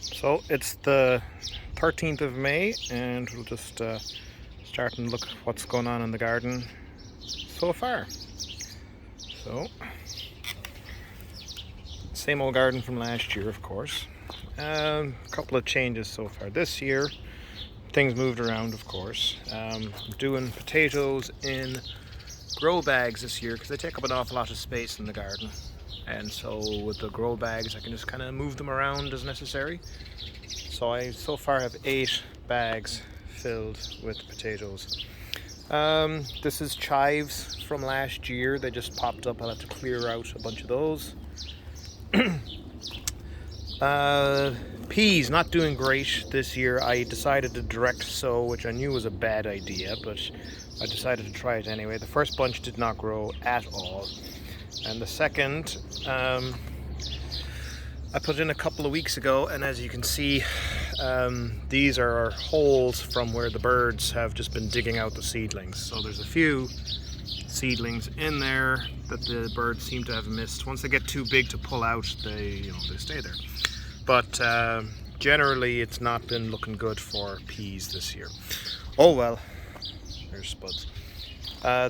So it's the 13th of May and we'll just start and look what's going on in the garden so far. So, same old garden from last year, of course. A couple of changes so far this year. Things moved around, of course. I'm doing potatoes in grow bags this year because they take up an awful lot of space in the garden. And so with the grow bags I can just kind of move them around as necessary. So I so far have 8 bags filled with potatoes. This is chives from last year. They just popped up. I'll have to clear out a bunch of those. Peas not doing great this year. I decided to direct sow, which I knew was a bad idea, but I decided to try it anyway. The first bunch did not grow at all, and the second I put in a couple of weeks ago, and as you can see, these are holes from where the birds have just been digging out the seedlings. So there's a few seedlings in there that the birds seem to have missed. Once they get too big to pull out, they stay there. But generally, it's not been looking good for peas this year. Oh well, there's spuds.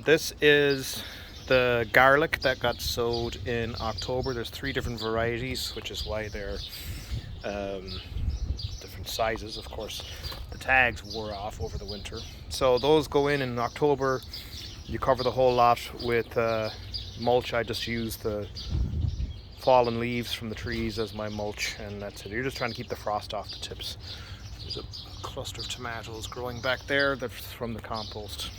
This is the garlic that got sowed in October. There's 3 different varieties, which is why they're different sizes. Of course, the tags wore off over the winter. So those go in October. You cover the whole lot with mulch. I just use the fallen leaves from the trees as my mulch, and that's it. You're just trying to keep the frost off the tips. There's a cluster of tomatoes growing back there. That's from the compost.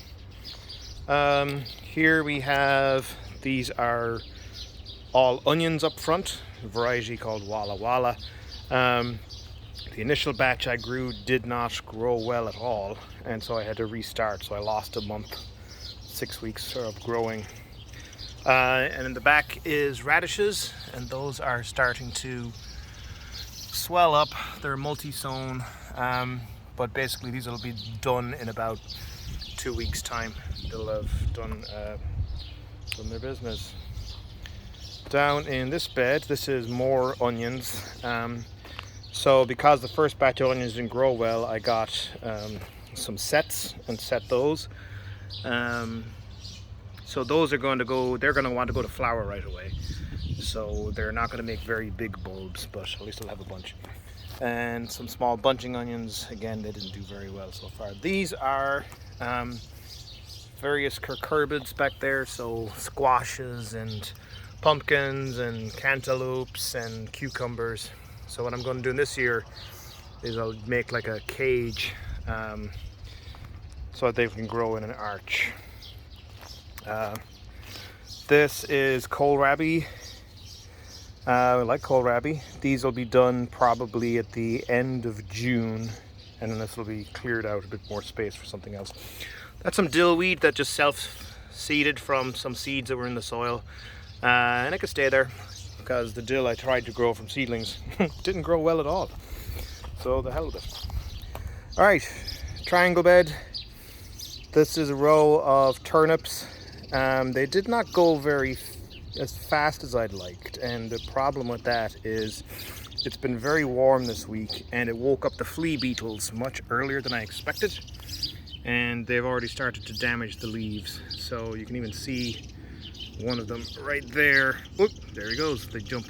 Here we have, these are all onions up front, a variety called Walla Walla. The initial batch I grew did not grow well at all, and so I had to restart. So I lost a month, 6 weeks of growing. And in the back is radishes, and those are starting to swell up. They're multi-sown, but basically these will be done in about 2 weeks' time. They'll have done their business. Down in this bed, this is more onions. So because the first batch of onions didn't grow well, I got some sets and set those. So those are going to go, they're going to want to go to flower right away. So they're not going to make very big bulbs, but at least I'll have a bunch. And some small bunching onions, again, they didn't do very well so far. These are various cucurbits back there, so squashes and pumpkins and cantaloupes and cucumbers. So what I'm going to do this year is I'll make like a cage so that they can grow in an arch. This is kohlrabi. I like kohlrabi. These will be done probably at the end of June, and then this will be cleared out a bit more space for something else. That's some dill weed that just self-seeded from some seeds that were in the soil, and it could stay there because the dill I tried to grow from seedlings didn't grow well at all. So the hell with it. All right, triangle bed. This is a row of turnips. They did not go as fast as I'd liked, and the problem with that is it's been very warm this week, and it woke up the flea beetles much earlier than I expected, and they've already started to damage the leaves. So you can even see one of them right there. Whoop, there he goes. They jump.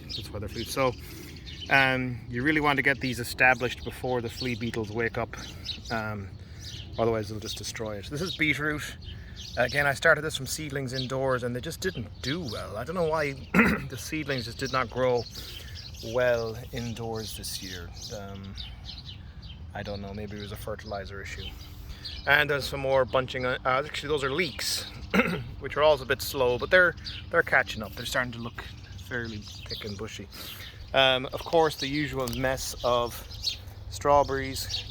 That's why they're fleas. So you really want to get these established before the flea beetles wake up. Otherwise they'll just destroy it. This is beetroot. Again, I started this from seedlings indoors and they just didn't do well. I don't know why the seedlings just did not grow well indoors this year. I don't know, maybe it was a fertilizer issue. And there's some more bunching. Actually, those are leeks, which are also a bit slow, but they're catching up. They're starting to look fairly thick and bushy. Of course, the usual mess of strawberries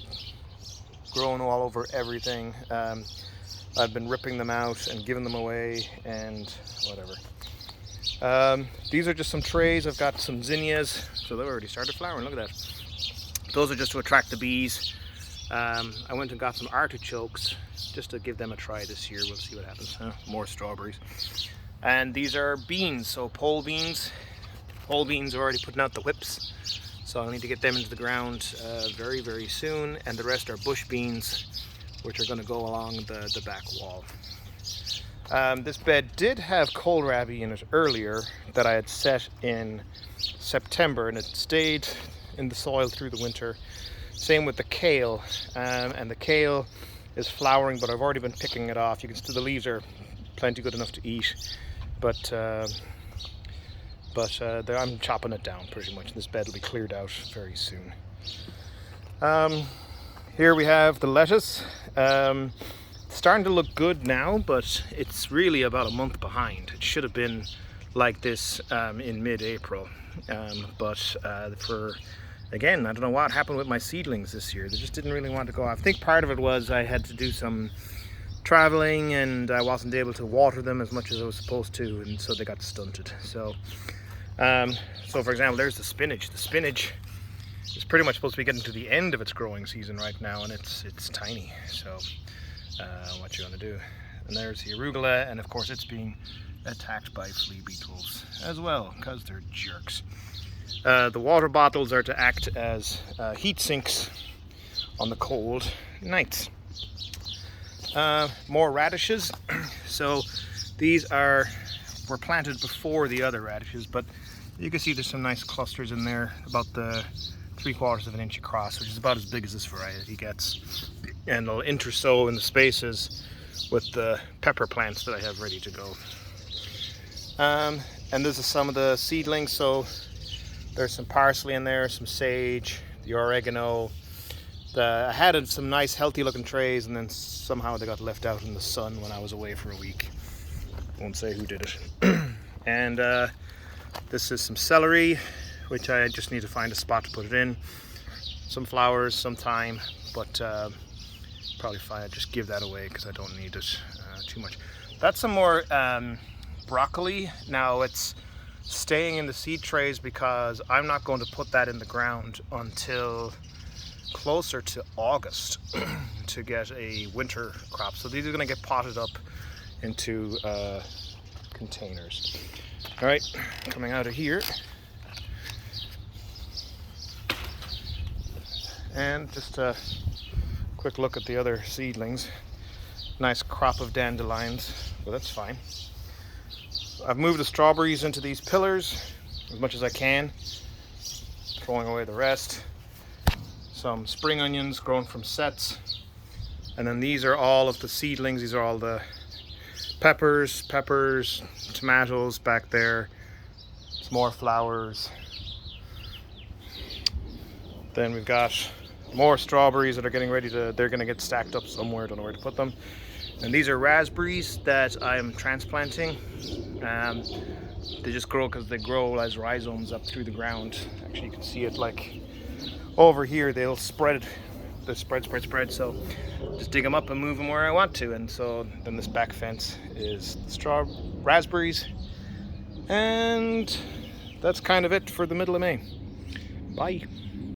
growing all over everything. I've been ripping them out and giving them away and whatever. These are just some trays. I've got some zinnias, so they've already started flowering. Look at that. Those are just to attract the bees. I went and got some artichokes just to give them a try this year. We'll see what happens. More strawberries. And these are beans, so pole beans. Pole beans are already putting out the whips. So I'll need to get them into the ground very, very soon. And the rest are bush beans, which are going to go along the back wall. This bed did have kohlrabi in it earlier that I had set in September, and it stayed in the soil through the winter. Same with the kale, and the kale is flowering, but I've already been picking it off. You can still, the leaves are plenty good enough to eat, but I'm chopping it down pretty much. This bed will be cleared out very soon. Here we have the lettuce. It's starting to look good now, but it's really about a month behind. It should have been like this in mid-April, again, I don't know what happened with my seedlings this year. They just didn't really want to go off. I think part of it was I had to do some traveling and I wasn't able to water them as much as I was supposed to, and so they got stunted. So for example, there's the spinach. The spinach is pretty much supposed to be getting to the end of its growing season right now, and it's tiny. So what you want to do? And there's the arugula, and of course it's being attacked by flea beetles as well, because they're jerks. The water bottles are to act as heat sinks on the cold nights. More radishes. So these were planted before the other radishes, but you can see there's some nice clusters in there, about the 3/4 of an inch across, which is about as big as this variety gets. And they'll intersow in the spaces with the pepper plants that I have ready to go. And this is some of the seedlings. So there's some parsley in there, some sage, the oregano. I had some nice healthy looking trays, and then somehow they got left out in the sun when I was away for a week. Won't say who did it. And this is some celery, which I just need to find a spot to put it in. Some flowers, some thyme, but probably fine. I just give that away because I don't need it too much. That's some more broccoli. Now it's staying in the seed trays because I'm not going to put that in the ground until closer to August to get a winter crop. So these are going to get potted up into containers. All right, coming out of here. And just a quick look at the other seedlings. Nice crop of dandelions, but that's fine. I've moved the strawberries into these pillars as much as I can, throwing away the rest. Some spring onions grown from sets. And then these are all of the seedlings. These are all the peppers, tomatoes back there. Some more flowers. Then we've got more strawberries that are getting ready to, they're going to get stacked up somewhere. Don't know where to put them. And these are raspberries that I'm transplanting. They just grow because they grow as rhizomes up through the ground. Actually, you can see it like over here. They'll spread. They spread. So just dig them up and move them where I want to. And so then this back fence is raspberries. And that's kind of it for the middle of May. Bye.